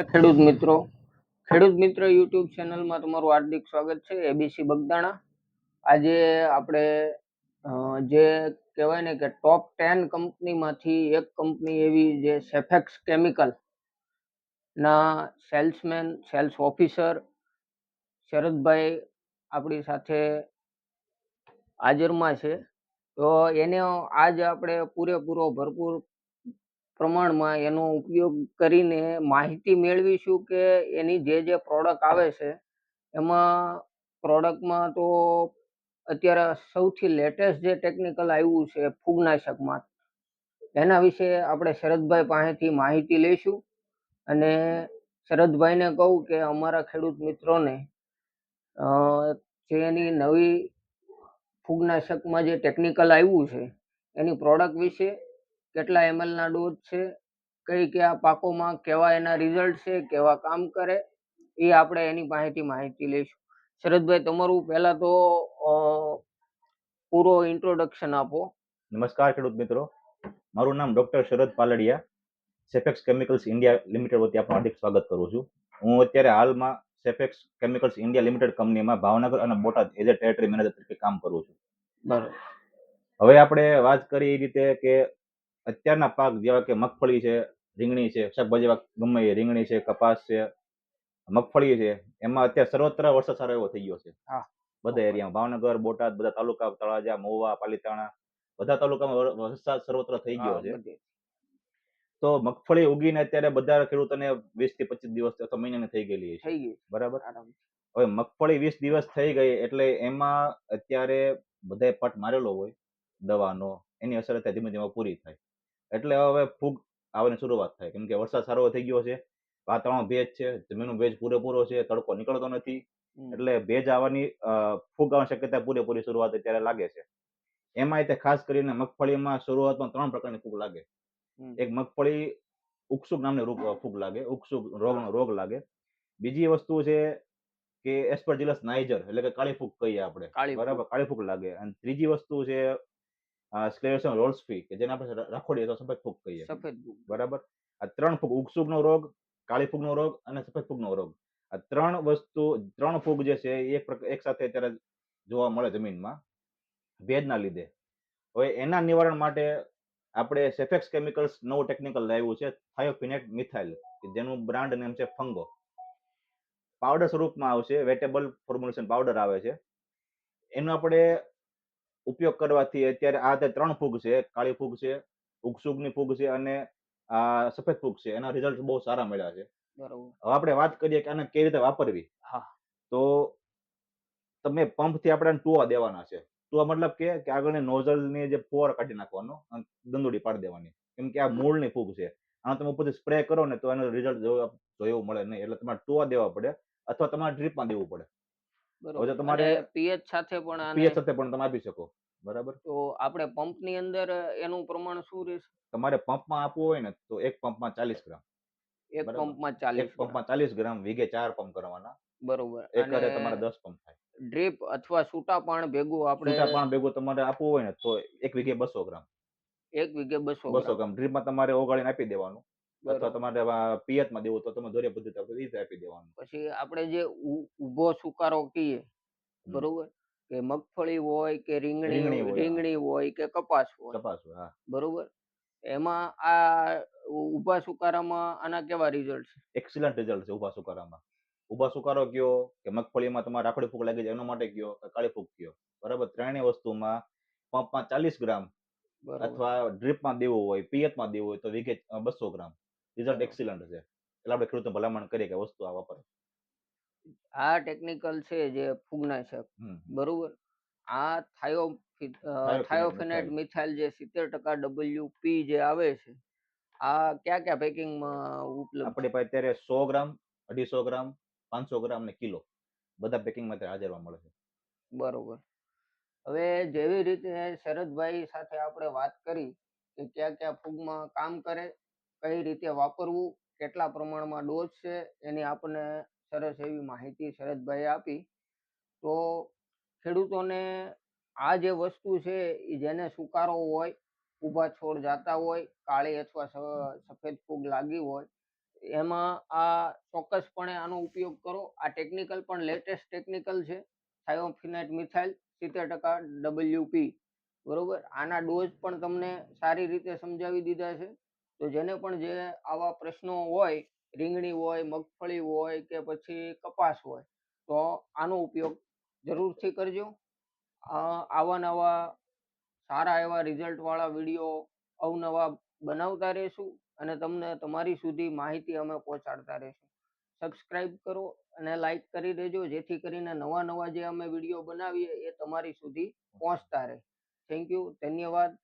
ખેડૂત મિત્ર યુટ્યુબ ચેનલમાં તમારું હાર્દિક સ્વાગત છે. એબીસી બગદાણા. આજે આપણે જે કહેવાય ને કે ટોપ 10 કંપનીમાંથી એક કંપની એવી જે સેફેક્સ કેમિકલ ના સેલ્સ ઓફિસર શરદભાઈ આપણી સાથે હાજરમાં છે. તો એને આજ આપણે પૂરેપૂરો ભરપૂર પ્રમાણમાં એનો ઉપયોગ કરીને માહિતી મેળવીશું કે એની જે પ્રોડક્ટ આવે છે એમાં પ્રોડક્ટમાં તો અત્યારે સૌથી લેટેસ્ટ જે ટેકનિકલ આવ્યું છે ફૂગનાશકમાં, એના વિશે આપણે શરદભાઈ પાસેથી માહિતી લઈશું. અને શરદભાઈને કહું કે અમારા ખેડૂત મિત્રોને જે એની નવી ફૂગનાશકમાં જે ટેકનિકલ આવ્યું છે એની પ્રોડક્ટ વિશે, કેટલા ml ના ડોઝ છે, કયા પાકોમાં કેવા એના રિઝલ્ટ છે, કેવા કામ કરે, એ આપણે એની પાસેથી માહિતી લઈશું. શરદભાઈ, તમારું પહેલા તો પૂરો ઇન્ટ્રોડક્શન આપો. નમસ્કાર ખેડૂત મિત્રો, મારું નામ ડોક્ટર શરદ પાલડિયા, સેફેક્સ કેમિકલ્સ ઇન્ડિયા લિમિટેડ વતી આપનું હાર્દિક સ્વાગત કરું છું. હું અત્યારે હાલમાં સેફેક્સ કેમિકલ્સ ઇન્ડિયા લિમિટેડ કંપનીમાં ભાવનગર અને Botad as a territory manager તરીકે કામ કરું છું. બરાબર. હવે આપણે વાત કરીએ એ રીતે કે અત્યારના પાક જેવા કે મગફળી છે, રીંગણી છે, શાકભાજી જેવા ગમે એ રીંગણી છે, કપાસ છે, મગફળી છે, એમાં અત્યારે સર્વત્ર વરસાદ સારો એવો થઈ ગયો છે. બધા એરિયામાં, ભાવનગર, બોટાદ, બધા તાલુકા, તળાજા, મહુવા, પાલીતાણા, બધા તાલુકામાં વરસાદ સર્વત્ર થઈ ગયો છે. તો મગફળી ઉગીને અત્યારે બધા ખેડૂતોને 20 થી 25 દિવસ અથવા મહિનાની થઈ ગયેલી છે. બરાબર. હવે મગફળી 20 દિવસ થઈ ગઈ એટલે એમાં અત્યારે બધાએ પટ મારેલો હોય દવાનો, એની અસર અત્યારે ધીમે ધીમે પૂરી થાય. એટલે હવે ફૂગ આવવાની શરૂઆત થાય, કેમ કે વરસાદ સારો થઈ ગયો છે, વાતાવરણ ભેજ છે, જમીનનો ભેજ પૂરેપૂરો છે, તડકો નીકળતો નથી, એટલે ભેજ આવવાની ફૂગ આવવાની શક્યતા પૂરેપૂરી શરૂઆત અત્યારે લાગે છે. એમાં તે ખાસ કરીને મગફળીમાં શરૂઆતમાં 3 પ્રકારની ફૂગ લાગે. એક મગફળી ઉકસુક નામની ફૂગ લાગે, ઉકસુક રોગ લાગે. બીજી વસ્તુ છે કે એસ્પરજીલસ નાઇજર, એટલે કે કાળી ફૂગ કહીએ આપણે, બરાબર, કાળી ફૂગ લાગે. અને ત્રીજી વસ્તુ છે સ્ક્લેરોસિસ રોલ્ફી, કે જેને આપણે રાખોડી અથવા સફેદ ફૂગ કહીએ, બરાબર. આ 3 ફૂગ, ઉકસુકનો રોગ, કાળી ફૂગનો રોગ અને સફેદ ફૂગનો રોગ, આ 3 ફૂગ જે છે એ એક સાથે અત્યારે જોવા મળે જમીનમાં ભેજના લીધે. હવે એના નિવારણ માટે આપણે સેફેક્સ કેમિકલ્સ નવું ટેકનિકલ લાવ્યું છે, થાયોફિનેટ મિથાઇલ, જેનું બ્રાન્ડ નેમ છે ફંગો. પાવડર સ્વરૂપમાં આવશે, વેટેબલ ફોર્મ્યુલેશન પાવડર આવે છે. એનો આપણે ઉપયોગ કરવાથી અત્યારે આ 3 ફૂગ છે, કાળી ફૂગ છે, ઉકસુકની ફૂગ છે અને સફેદ ફૂગ છે, એના રિઝલ્ટ બહુ સારા મળ્યા છે. હવે આપણે વાત કરીએ કે આને કેવી રીતે વાપરવી. તો તમે પંપથી આપણે ટુવા દેવાના છે. ટુવા મતલબ કે આગળની નોઝલની જે ફુવારો કાઢી નાખવાનો અને દંદુડી પાડી દેવાની, કેમ કે આ મૂળની ફૂગ છે. આનો તમે ઉપરથી સ્પ્રે કરો ને તો એનું રિઝલ્ટ જોયું મળે નહીં, એટલે તમારે ટુવા દેવા પડે અથવા તમારે ડ્રીપમાં દેવું પડે. હવે તમારે પીએચ સાથે પણ તમે આપી શકો, બરાબર. તો આપણે પંપની અંદર એનું પ્રમાણ શું રહેશે? તમારે પંપમાં આપવું હોય ને તો એક પંપમાં 40 ગ્રામ. એક પંપમાં 40 ગ્રામ, વીઘે 4 પંપ કરવાના. બરોબર. એકરે તમારે 10 પંપ થાય. ડ્રીપ અથવા છૂટા પાણ ભેગું તમારે આપવું હોય ને તો એક વીઘે 200 ગ્રામ. એક વીઘે 200 ગ્રામ ડ્રીપમાં તમારે ઓગાળીને આપી દેવાનું, અથવા તમારે પિયતમાં દેવું તો તમે દોરિયા પદ્ધતિ આપી દેવાનું. પછી આપણે જે ઊભો સુકારો કહીએ, બરોબર, કે મગફળી હોય કે રીંગણી હોય કે કપાસ હોય, બરોબર, એમાં આ ઊભા સુકારામાં આના કેવા રિઝલ્ટ છે? એક્સિલન્ટ રિઝલ્ટ છે ઊભા સુકારામાં. ઊભા સુકારો કયો કે મગફળીમાં તમારે રાખોડી ફૂગ લાગી જાય એના માટે કયો કે કાળી ફૂગ કયો, બરાબર. ત્રણેય વસ્તુમાં પંપમાં 40 ગ્રામ અથવા ડ્રીપમાં દેવું હોય, પિયતમાં દેવું હોય તો વીઘે 200 ગ્રામ. રિઝલ્ટ એક્સિલન્ટ છે. એટલે આપણે ખેડૂતને ભલામણ કરીએ કે વસ્તુ આ વાપરે. આ ટેકનિકલ છે જે ફૂગનાશક, બરોબર, આ થાયોફિનેટ મિથાઇલ જે 70% WP જે આવે છે, આ કયા પેકિંગમાં ઉપલબ્ધ? આપણી પાસે અત્યારે 100 ગ્રામ, 250 ગ્રામ, 500 ગ્રામ ને કિલો, બધા પેકિંગમાં અત્યારે હાજરમાં મળે છે. બરોબર. હવે જેવી રીતે શરદભાઈ સાથે આપણે વાત કરી કે કયા ફૂગમાં કામ કરે, કઈ રીતે વાપરવું, કેટલા પ્રમાણમાં ડોઝ છે, એની આપણને સરસ એવી માહિતી શરદભાઈ આપી. તો ખેડૂતોને આ જે વસ્તુ છે એ જેને સુકારો હોય, ઊભા છોડ જાતા હોય, કાળી અથવા સફેદ ફૂગ લાગી હોય, એમાં આ ચોક્કસપણે આનો ઉપયોગ કરો. આ ટેકનિકલ પણ લેટેસ્ટ ટેકનિકલ છે, થાયોફિનાઇટ મિથાઇલ 70% WP, બરોબર. આના ડોઝ પણ તમને સારી રીતે સમજાવી દીધા છે. તો જેને પણ જે આવા પ્રશ્નો હોય, રીંગણી હોય, મગફળી હોય કે પછી કપાસ હોય, તો આનો ઉપયોગ જરૂરથી કરજો. આવા નવા સારા એવા રિઝલ્ટ વાળા વિડીયો અવનવા બનાવતા રહેશું અને તમને તમારી સુધી માહિતી અમે પહોંચાડતા રહેશું. સબસ્ક્રાઇબ કરો અને લાઈક કરી દેજો, જેથી કરીને નવા નવા જે અમે વિડીયો બનાવીએ એ તમારી સુધી પહોંચતા રહે. થેન્ક યુ, ધન્યવાદ.